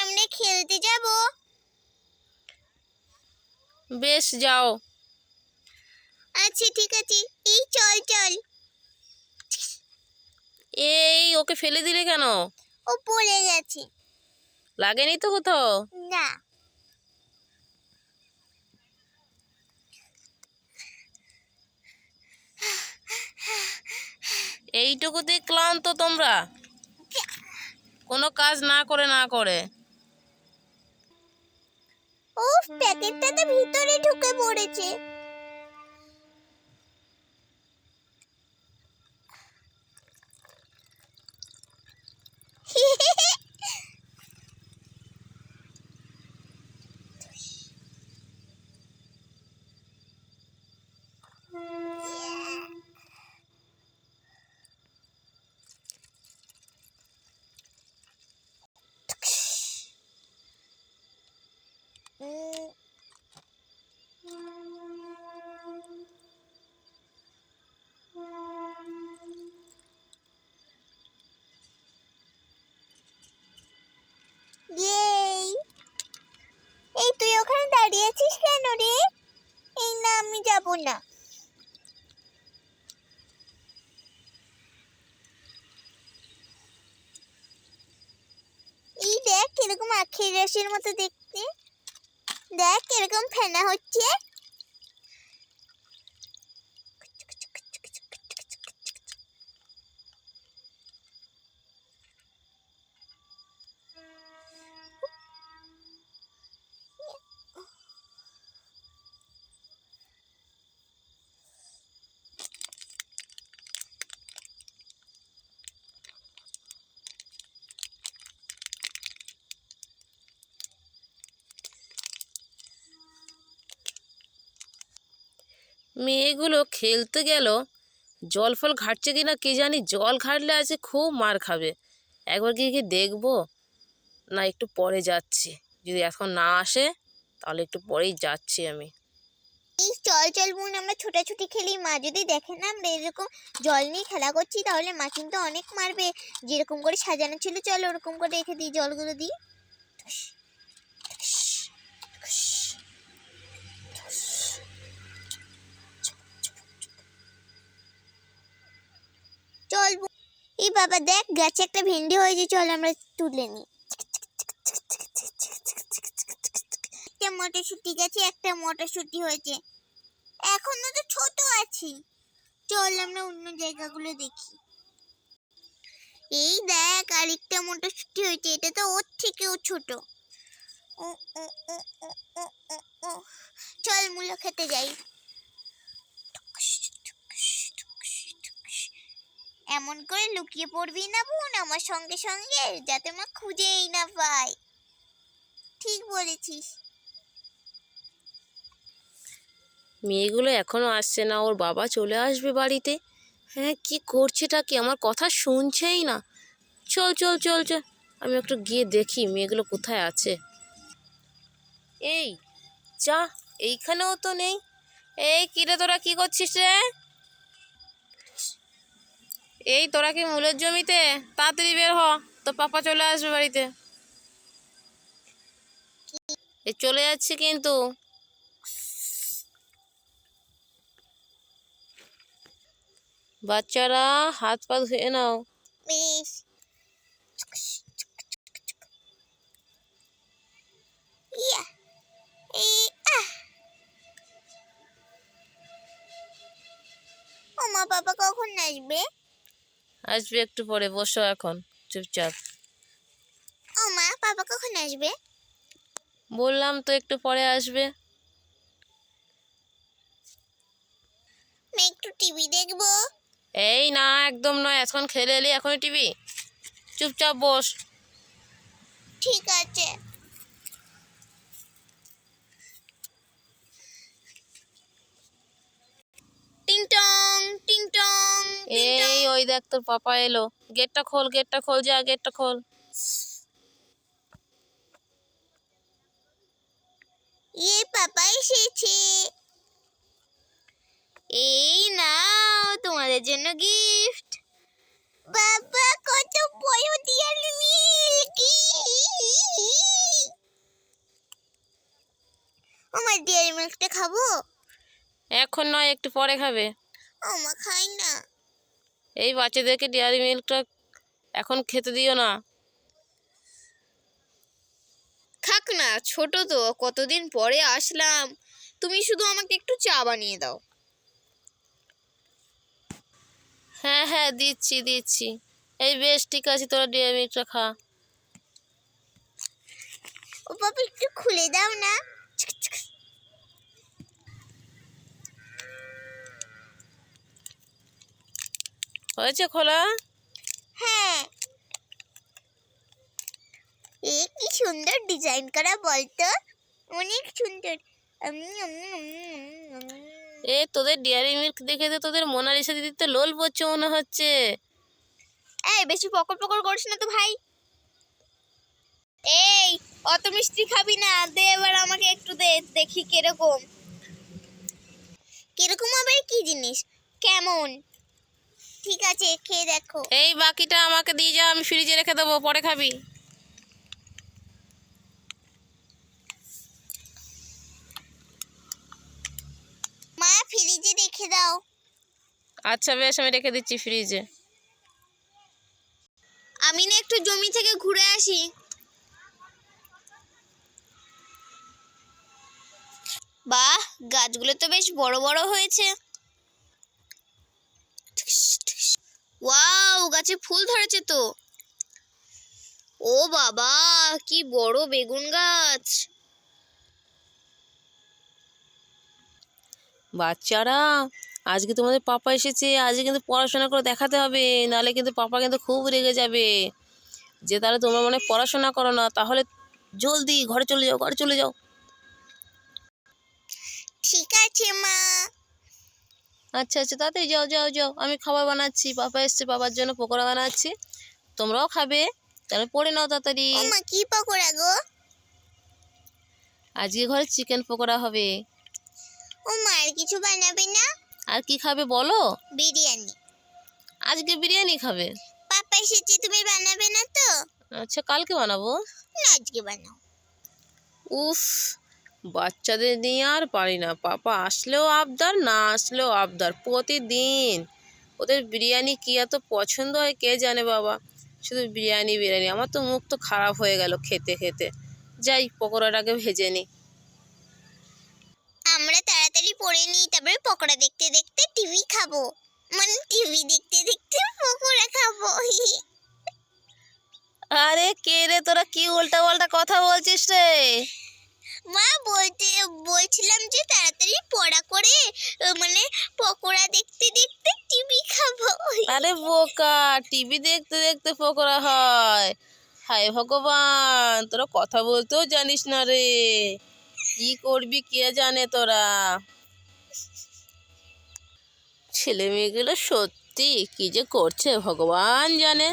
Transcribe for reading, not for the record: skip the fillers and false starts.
আমরা খেলতে যাব। বেশ, যাও। আচ্ছা ঠিক আছে, এই চল চল। এই, ওকে ফেলে দিলে কেন? ও পড়ে গেছে। লাগেনি তো কোথাও? না। এইটুকুতে ক্লান্ত তোমরা, কোনো কাজ না করে। উফ, প্যাকেটটা তো ভিতরে ঢুকে পড়েছে। এই তুই ওখানে দাঁড়িয়ে আছিস কেন রে? এই না, আমি যাব না। এই দেখ কিরকম আখের রসের মতো দেখতে। দেখ কিরকম ফেনা হচ্ছে। মেয়েগুলো খেলতে গেল, জল ফল ঘাটছে কিনা কে জানি। জল ঘাটলে আজকে খুব মার খাবে। একবার গিয়ে দেখবো, না একটু পরে যাচ্ছি। যদি এখন না আসে তাহলে একটু পরেই যাচ্ছি আমি। এই চল চল বোন, আমরা ছোটাছুটি খেলি। মা যদি দেখে না আমরা এরকম জল নিয়ে খেলা করছি, তাহলে মা কিন্তু অনেক মারবে। যেরকম করে সাজানো ছিল, চল ওরকম করে রেখে দিই, জলগুলো দিই। চল এই বাবা দেখ, গাছে একটা ভেন্ডি হয়েছে, চল আমরা তুলে নিই। একটা মটরশুঁটি গাছে একটা মটরশুঁটি হয়েছে, এখনো তো ছোট আছে। চল আমরা অন্য জায়গাগুলো দেখি। এই দেখ আরেকটা মটরশুঁটি হয়েছে, এটা তো ওর থেকেও ছোট। চল মূলো খেতে যাই। এমন করে লুকিয়ে পড়বি না বোন আমার সঙ্গে সঙ্গে, যাতে মা খুঁজেই না পায়। ঠিক বলেছিস। মেয়েগুলো এখনো আসছে না, ওর বাবা চলে আসবে বাড়িতে। হ্যাঁ, কি করছেটা কি, আমার কথা শুনছেই না। চল চল চল চল, আমি একটু গিয়ে দেখি মেয়েগুলো কোথায় আছে। এই যা, এইখানেও তো নেই। এই কিরে, তোরা কি করছিস রে? এই তোরা কি মূলের জমিতে? তাড়াতাড়ি বের হ, তো পাপা চলে আসবে বাড়িতে। এই চলে যাচ্ছে কিন্তু। বাচ্চারা হাত পা ধুয়ে নাও। বেশ। ইয়া এই ও মা, বাবা কখন আসবে? আসবে একটু পরে, বসো এখন চুপচাপ। ও মা, বাবা কখন আসবে? বললাম তো একটু পরে আসবে। আমি একটু টিভি দেখবো। এই না, একদম নয়, এখন খেলে এলি এখনই টিভি? চুপচাপ বস। ঠিক আছে। টিং টং টিং টং। এই ওই দেখ তোর পাপা এলো। গেটটা খোল, গেটটা খোল, যা গেটটা খোল। পাপা এসেছে। এই নাও তোমাদের জন্য গিফট। বাবা কত বড় ডিয়ারি মিল্ক। মিল্কটা খাবো? এখন নয়, একটু পরে খাবে। মা খাই না। এই বাচ্চাদেরকে ডেয়ারি মিল্কটা এখন খেতে দিও না। থাক না, ছোট তো, কতদিন পরে আসলাম, তুমি শুধু আমাকে একটু চা বানিয়ে দাও। হ্যাঁ হ্যাঁ, দিচ্ছি দিচ্ছি। এই বেশ, ঠিক আছে, তোরা ডেয়ারি মিল্কটা খা। ও বাবা, একটু খুলে দাও না। হয়েছে খোলা? হ্যাঁ। কি সুন্দর ডিজাইন করা বলতো, অনেক সুন্দর। তোদের ডেয়ারি মিল্ক দেখে তো তোদের মোনালিসা দিদিতে লোল পড়ছে মনে হচ্ছে। এই বেশি পকর পকর করিস না তো ভাই। এই অত মিষ্টি খাবি না, দে এবার আমাকে একটু দে, দেখি কিরকম। কিরকম আবার কি জিনিস? কেমন? ঠিক আছে, খেয়ে দেখো। এই বাকিটা আমাকে দিয়ে যা, আমি ফ্রিজে রেখে দেবো, পরে খাবি। মা, ফ্রিজে রেখে দাও। আচ্ছা বেশ, আমি রেখে দিচ্ছি ফ্রিজে। আমি না একটু জমি থেকে ঘুরে আসি। বাহ, গাছগুলো তো বেশ বড় বড় হয়েছে। ওয়াও, গাছে ফুল ধরেছে তো। ও বাবা, কি বড় বেগুন গাছ। বাচ্চারা, আজকে তোমাদের পাপা এসেছে, আজকে কিন্তু পড়াশোনা করে দেখাতে হবে, নাহলে কিন্তু পাপা কিন্তু খুব রেগে যাবে। যে তাহলে তোমরা মনে হয় পড়াশোনা করো না, তাহলে জলদি ঘরে চলে যাও, ঘরে চলে যাও। ঠিক আছে মা। আচ্ছা আচ্ছা, তাড়াতাড়ি যাও যাও যাও, আমি খাবার বানাচ্ছি, পাপা এসছে, পাপার জন্য পকোড়া বানাচ্ছি, তোমরাও খাবে, তাহলে পড়ে নাও তাড়াতাড়ি। ও মা, কি পকোড়া গো? আজকে ঘরে চিকেন পকোড়া হবে। ও মা, আর কিছু বানাবে না? আর কি খাবে বলো? বিরিয়ানি। আজকে বিরিয়ানি খাবে? পাপা এসেছে, তুমি বানাবে না তো? আচ্ছা, কালকে বানাবো। না, আজকে বানাও। উফ, বাচ্চাদের নিয়ে আর পারি না, পাপা আসলেও আবদার, না আসলেও আবদার প্রতিদিন। ওদের বিরিয়ানি কি এত পছন্দ হয় কে জানে বাবা, শুধু বিরিয়ানি বিরিয়ানি। আমার তো মুখ তো খারাপ হয়ে গেল খেতে খেতে। যাই, পকোড়াটাকে ভেজে নিই। আমরা তাড়াতাড়ি পড়ে নিই, তারপরে পকোড়া দেখতে দেখতে টিভি খাবো। মানে টিভি দেখতে দেখতে পকোড়া খাবো। আরে কে রে, তোরা কি উল্টা পাল্টা কথা বলছিস রে? মা, বলছিলাম যে তাড়াতাড়ি পড়া করে মানে পকোড়া দেখতে দেখতে টিভি খাবো। আরে বোকা, টিভি দেখতে দেখতে পকোড়া হয়? হায় ভগবান, তোরা কথা বলতেও জানিস না রে, কি করবি কে জানে তোরা। ছেলে মেয়েগুলো সত্যি কি যে করছে ভগবান জানে।